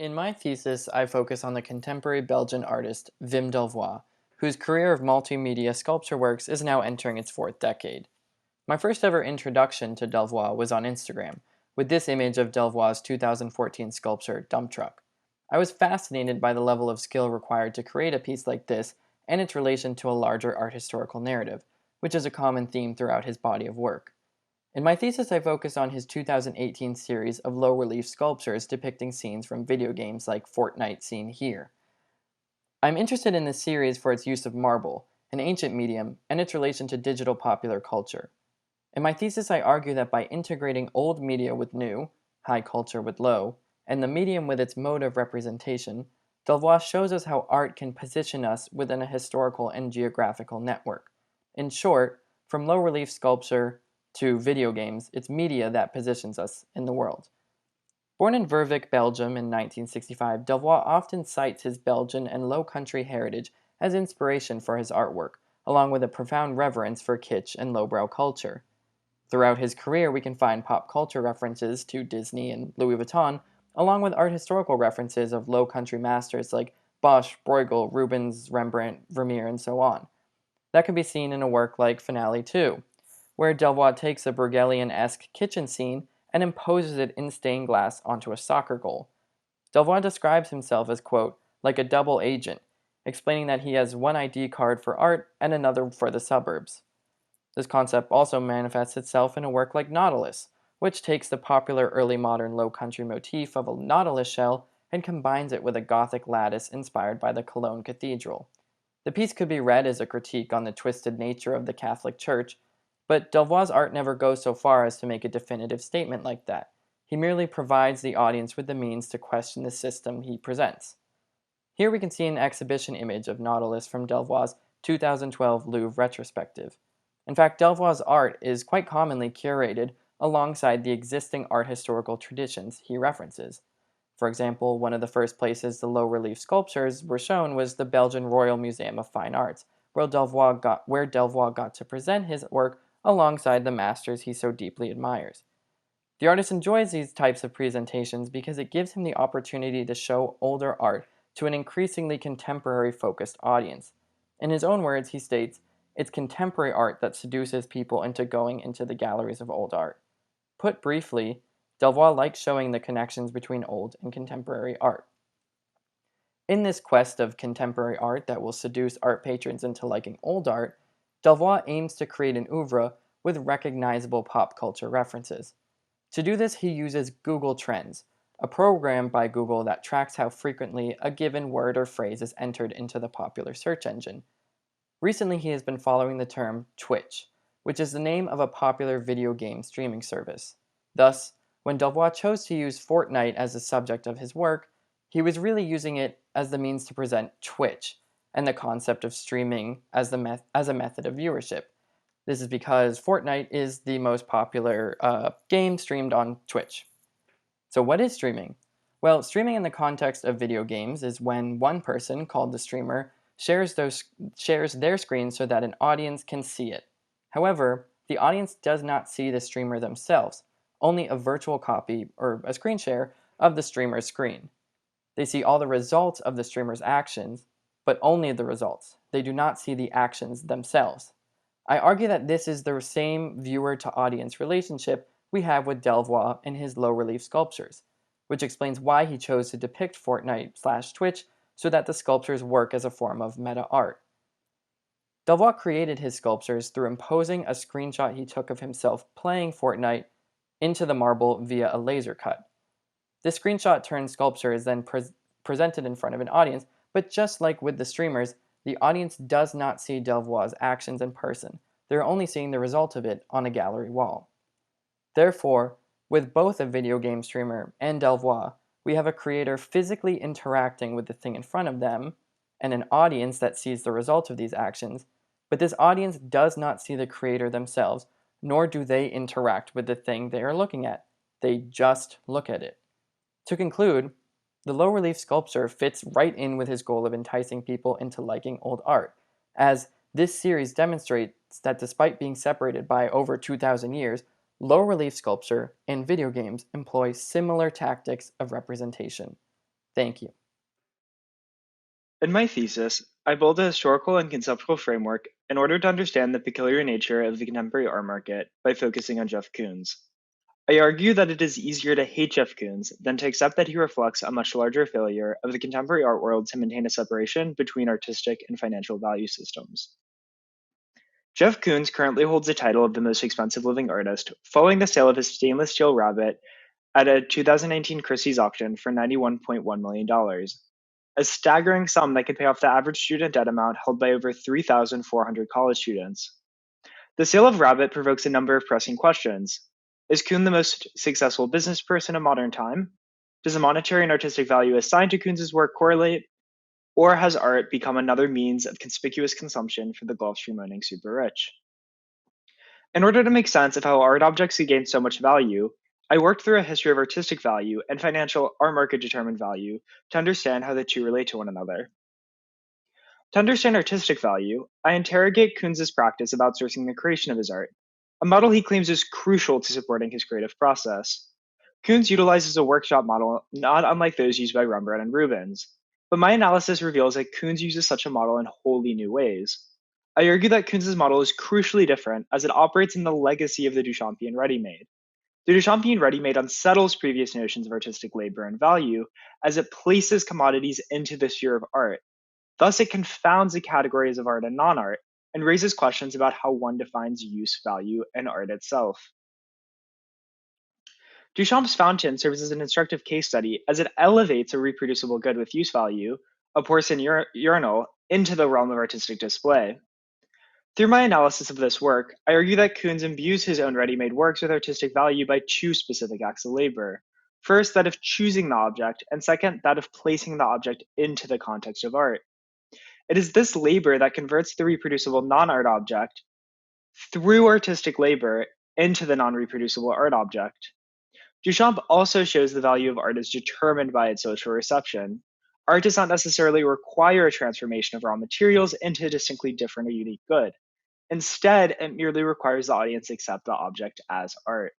In my thesis, I focus on the contemporary Belgian artist Wim Delvoye, whose career of multimedia sculpture works is now entering its fourth decade. My first ever introduction to Delvoye was on Instagram, with this image of Delvoye's 2014 sculpture, Dump Truck. I was fascinated by the level of skill required to create a piece like this and its relation to a larger art historical narrative, which is a common theme throughout his body of work. In my thesis, I focus on his 2018 series of low-relief sculptures depicting scenes from video games like Fortnite seen here. I'm interested in this series for its use of marble, an ancient medium, and its relation to digital popular culture. In my thesis, I argue that by integrating old media with new, high culture with low, and the medium with its mode of representation, Delvoye shows us how art can position us within a historical and geographical network. In short, from low-relief sculpture to video games, it's media that positions us in the world. Born in Verviers, Belgium in 1965, Delvoye often cites his Belgian and Low Country heritage as inspiration for his artwork, along with a profound reverence for kitsch and lowbrow culture. Throughout his career, we can find pop culture references to Disney and Louis Vuitton, along with art historical references of Low Country masters like Bosch, Bruegel, Rubens, Rembrandt, Vermeer, and so on. That can be seen in a work like Finale 2, where Delvoye takes a Bruegelian-esque kitchen scene and imposes it in stained glass onto a soccer goal. Delvoye describes himself as, quote, like a double agent, explaining that he has one ID card for art and another for the suburbs. This concept also manifests itself in a work like Nautilus, which takes the popular early modern low country motif of a nautilus shell and combines it with a Gothic lattice inspired by the Cologne Cathedral. The piece could be read as a critique on the twisted nature of the Catholic Church, but Delvoye's art never goes so far as to make a definitive statement like that. He merely provides the audience with the means to question the system he presents. Here we can see an exhibition image of Nautilus from Delvoye's 2012 Louvre retrospective. In fact, Delvoye's art is quite commonly curated alongside the existing art historical traditions he references. For example, one of the first places the low-relief sculptures were shown was the Belgian Royal Museum of Fine Arts, where Delvoye got to present his work alongside the masters he so deeply admires. The artist enjoys these types of presentations because it gives him the opportunity to show older art to an increasingly contemporary-focused audience. In his own words, he states, "It's contemporary art that seduces people into going into the galleries of old art." Put briefly, Delvoye likes showing the connections between old and contemporary art. In this quest of contemporary art that will seduce art patrons into liking old art, Delvoye aims to create an oeuvre with recognizable pop culture references. To do this, he uses Google Trends, a program by Google that tracks how frequently a given word or phrase is entered into the popular search engine. Recently, he has been following the term Twitch, which is the name of a popular video game streaming service. Thus, when Delvoye chose to use Fortnite as the subject of his work, he was really using it as the means to present Twitch and the concept of streaming as a method of viewership. This is because Fortnite is the most popular game streamed on Twitch. So what is streaming? Well, streaming in the context of video games is when one person, called the streamer, shares their screen so that an audience can see it. However, the audience does not see the streamer themselves, only a virtual copy or a screen share of the streamer's screen. They see all the results of the streamer's actions, but only the results. They do not see the actions themselves. I argue that this is the same viewer-to-audience relationship we have with Delvoye in his low-relief sculptures, which explains why he chose to depict Fortnite/Twitch so that the sculptures work as a form of meta-art. Delvoye created his sculptures through imposing a screenshot he took of himself playing Fortnite into the marble via a laser cut. This screenshot turned sculpture is then presented in front of an audience, but just like with the streamers, the audience does not see Delvoye's actions in person. They're only seeing the result of it on a gallery wall. Therefore, with both a video game streamer and Delvoye, we have a creator physically interacting with the thing in front of them, and an audience that sees the result of these actions, but this audience does not see the creator themselves, nor do they interact with the thing they are looking at. They just look at it. To conclude, the low-relief sculpture fits right in with his goal of enticing people into liking old art, as this series demonstrates that despite being separated by over 2,000 years, low-relief sculpture and video games employ similar tactics of representation. Thank you. In my thesis, I built a historical and conceptual framework in order to understand the peculiar nature of the contemporary art market by focusing on Jeff Koons. I argue that it is easier to hate Jeff Koons than to accept that he reflects a much larger failure of the contemporary art world to maintain a separation between artistic and financial value systems. Jeff Koons currently holds the title of the most expensive living artist, following the sale of his stainless steel rabbit at a 2019 Christie's auction for $91.1 million, a staggering sum that could pay off the average student debt amount held by over 3,400 college students. The sale of Rabbit provokes a number of pressing questions. Is Koon the most successful business person in modern time? Does the monetary and artistic value assigned to Koons' work correlate? Or has art become another means of conspicuous consumption for the Gulfstream owning super rich? In order to make sense of how art objects could gain so much value, I worked through a history of artistic value and financial art market determined value to understand how the two relate to one another. To understand artistic value, I interrogate Koons' practice of outsourcing the creation of his art, a model he claims is crucial to supporting his creative process. Koons utilizes a workshop model not unlike those used by Rembrandt and Rubens, but my analysis reveals that Koons uses such a model in wholly new ways. I argue that Koons' model is crucially different as it operates in the legacy of the Duchampian ready-made. The Duchampian ready-made unsettles previous notions of artistic labor and value as it places commodities into the sphere of art. Thus, it confounds the categories of art and non-art and raises questions about how one defines use, value, and art itself. Duchamp's fountain serves as an instructive case study as it elevates a reproducible good with use value, a porcelain urinal, into the realm of artistic display. Through my analysis of this work, I argue that Koons imbues his own ready-made works with artistic value by two specific acts of labor. First, that of choosing the object, and second, that of placing the object into the context of art. It is this labor that converts the reproducible non-art object through artistic labor into the non-reproducible art object. Duchamp also shows the value of art is determined by its social reception. Art does not necessarily require a transformation of raw materials into a distinctly different or unique good. Instead, it merely requires the audience accept the object as art.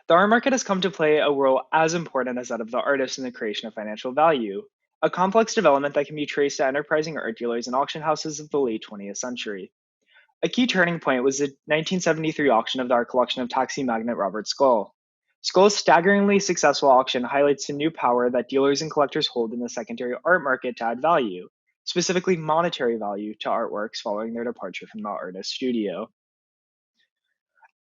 The art market has come to play a role as important as that of the artist in the creation of financial value, a complex development that can be traced to enterprising art dealers and auction houses of the late 20th century. A key turning point was the 1973 auction of the art collection of taxi magnate Robert Scull. Scull's staggeringly successful auction highlights the new power that dealers and collectors hold in the secondary art market to add value, specifically monetary value, to artworks following their departure from the artist's studio.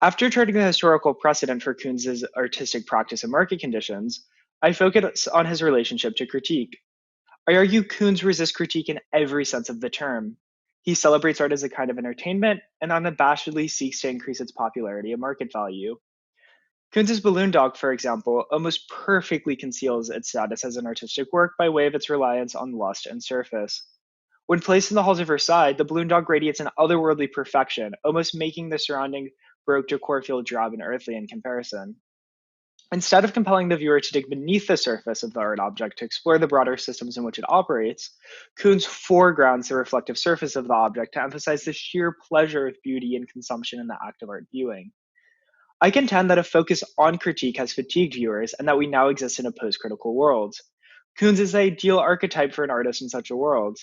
After charting the historical precedent for Koons' artistic practice and market conditions, I focus on his relationship to critique. I argue Koons resists critique in every sense of the term. He celebrates art as a kind of entertainment and unabashedly seeks to increase its popularity and market value. Koons' Balloon Dog, for example, almost perfectly conceals its status as an artistic work by way of its reliance on lust and surface. When placed in the halls of Versailles, the balloon dog radiates an otherworldly perfection, almost making the surrounding Baroque decor feel drab and earthly in comparison. Instead of compelling the viewer to dig beneath the surface of the art object to explore the broader systems in which it operates, Koons foregrounds the reflective surface of the object to emphasize the sheer pleasure of beauty and consumption in the act of art viewing. I contend that a focus on critique has fatigued viewers and that we now exist in a post critical world. Koons is the ideal archetype for an artist in such a world.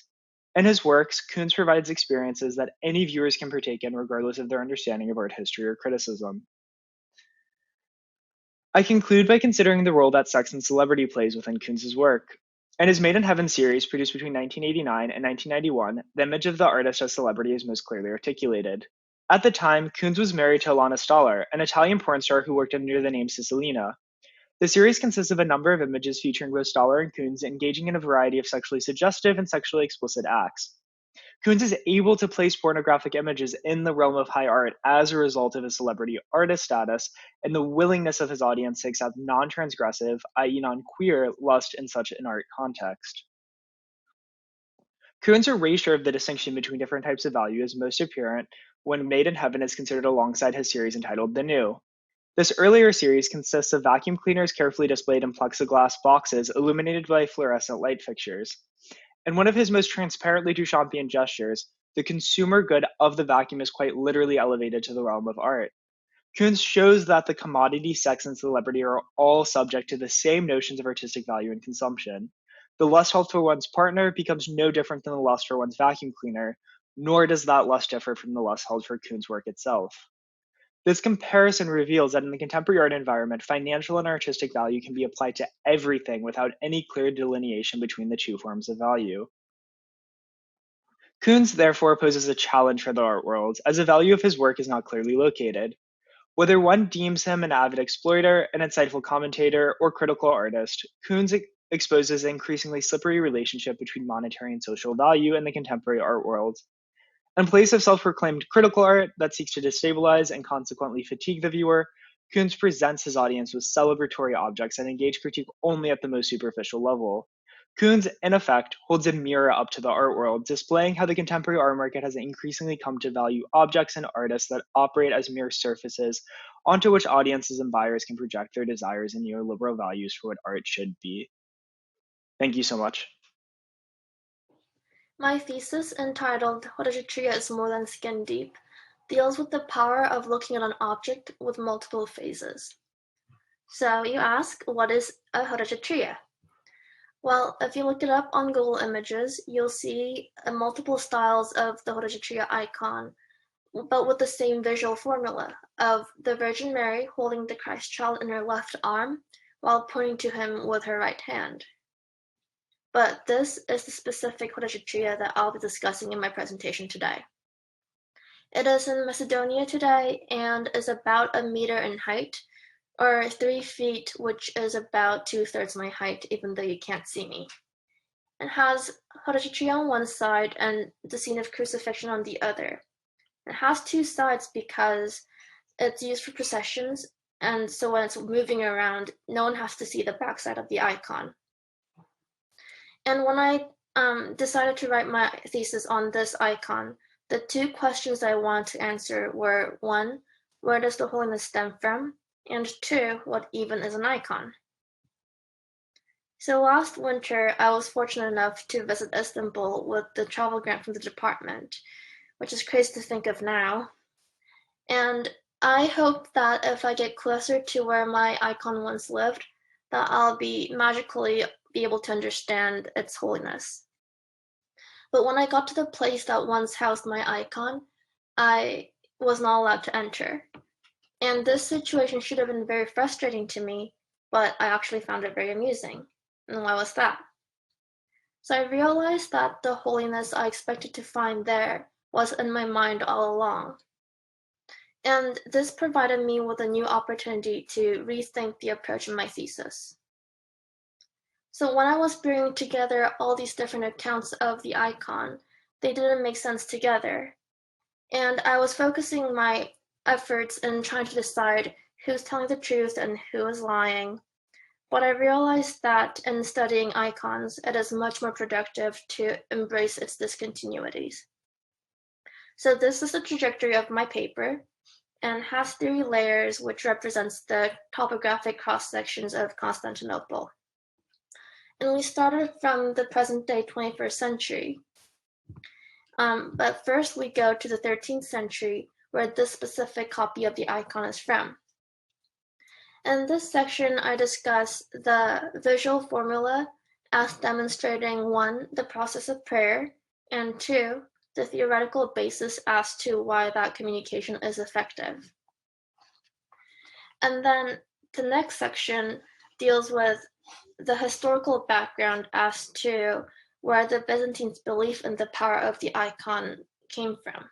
In his works, Koons provides experiences that any viewers can partake in regardless of their understanding of art history or criticism. I conclude by considering the role that sex and celebrity plays within Koons' work. In his Made in Heaven series, produced between 1989 and 1991, the image of the artist as celebrity is most clearly articulated. At the time, Koons was married to Alana Staller, an Italian porn star who worked under the name Cicilline. The series consists of a number of images featuring both Staller and Koons engaging in a variety of sexually suggestive and sexually explicit acts. Koons is able to place pornographic images in the realm of high art as a result of his celebrity artist status and the willingness of his audience to accept non transgressive, i.e., non queer, lust in such an art context. Koons' erasure of the distinction between different types of value is most apparent when Made in Heaven is considered alongside his series entitled The New. This earlier series consists of vacuum cleaners carefully displayed in plexiglass boxes illuminated by fluorescent light fixtures. In one of his most transparently Duchampian gestures, the consumer good of the vacuum is quite literally elevated to the realm of art. Koons shows that the commodity, sex, and celebrity are all subject to the same notions of artistic value and consumption. The lust held for one's partner becomes no different than the lust for one's vacuum cleaner, nor does that lust differ from the lust held for Koons' work itself. This comparison reveals that in the contemporary art environment, financial and artistic value can be applied to everything without any clear delineation between the two forms of value. Koons therefore poses a challenge for the art world, as the value of his work is not clearly located. Whether one deems him an avid exploiter, an insightful commentator, or critical artist, Koons exposes an increasingly slippery relationship between monetary and social value in the contemporary art world. In place of self-proclaimed critical art that seeks to destabilize and consequently fatigue the viewer, Koons presents his audience with celebratory objects and engage critique only at the most superficial level. Koons, in effect, holds a mirror up to the art world, displaying how the contemporary art market has increasingly come to value objects and artists that operate as mere surfaces onto which audiences and buyers can project their desires and neoliberal values for what art should be. Thank you so much. My thesis, entitled Hodegetria is More Than Skin Deep, deals with the power of looking at an object with multiple phases. So you ask, what is a Hodegetria? Well, if you look it up on Google Images, you'll see multiple styles of the Hodegetria icon, but with the same visual formula of the Virgin Mary holding the Christ child in her left arm while pointing to him with her right hand. But this is the specific Hodegetria that I'll be discussing in my presentation today. It is in Macedonia today and is about 1 meter in height, or 3 feet, which is about 2/3 my height, even though you can't see me. It has Hodegetria on one side and the scene of crucifixion on the other. It has 2 sides because it's used for processions, and so when it's moving around, no one has to see the backside of the icon. And when I decided to write my thesis on this icon, the 2 questions I wanted to answer were, 1, where does the holiness stem from? And 2, what even is an icon? So last winter, I was fortunate enough to visit Istanbul with the travel grant from the department, which is crazy to think of now. And I hope that if I get closer to where my icon once lived, that I'll magically be able to understand its holiness. But when I got to the place that once housed my icon, I was not allowed to enter. And this situation should have been very frustrating to me, but I actually found it very amusing. And why was that? So I realized that the holiness I expected to find there was in my mind all along. And this provided me with a new opportunity to rethink the approach in my thesis. So when I was bringing together all these different accounts of the icon, they didn't make sense together. And I was focusing my efforts in trying to decide who's telling the truth and who is lying. But I realized that in studying icons, it is much more productive to embrace its discontinuities. So this is the trajectory of my paper and has 3 layers, which represents the topographic cross-sections of Constantinople. And we started from the present-day 21st century. But first we go to the 13th century, where this specific copy of the icon is from. In this section, I discuss the visual formula as demonstrating 1, the process of prayer, and 2, the theoretical basis as to why that communication is effective. And then the next section deals with the historical background as to where the Byzantines' belief in the power of the icon came from.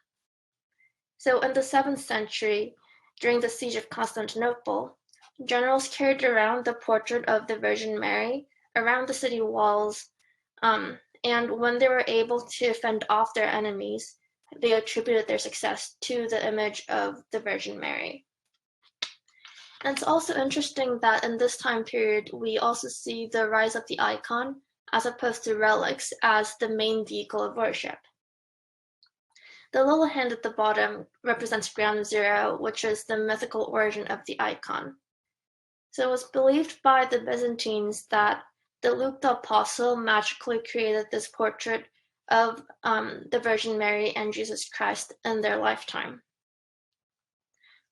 So in the 7th century, during the siege of Constantinople, generals carried around the portrait of the Virgin Mary around the city walls, and when they were able to fend off their enemies, they attributed their success to the image of the Virgin Mary. And it's also interesting that in this time period, we also see the rise of the icon as opposed to relics as the main vehicle of worship. The little hand at the bottom represents ground zero, which is the mythical origin of the icon. So it was believed by the Byzantines that Luke the Apostle magically created this portrait of the Virgin Mary and Jesus Christ in their lifetime.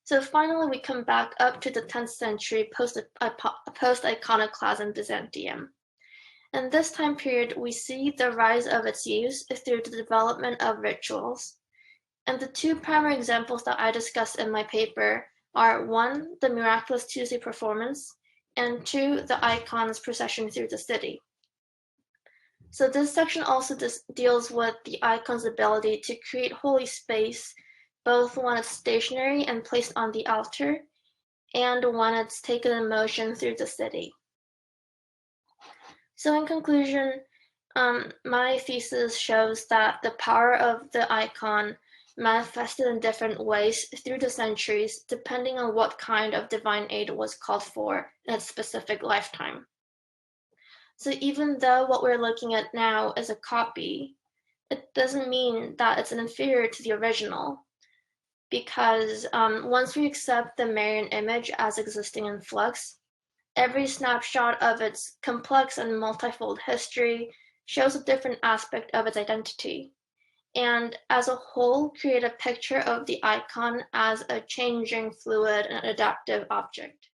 So finally, we come back up to the 10th century post-iconoclasm Byzantium. In this time period, we see the rise of its use through the development of rituals. And the two primary examples that I discuss in my paper are 1, the miraculous Tuesday performance, and 2, the icon's procession through the city. So this section also deals with the icon's ability to create holy space, both when it's stationary and placed on the altar, and when it's taken in motion through the city. So in conclusion, my thesis shows that the power of the icon manifested in different ways through the centuries, depending on what kind of divine aid was called for in its specific lifetime. So even though what we're looking at now is a copy, it doesn't mean that it's inferior to the original, because once we accept the Marian image as existing in flux, every snapshot of its complex and multifold history shows a different aspect of its identity, and as a whole create a picture of the icon as a changing, fluid, and adaptive object.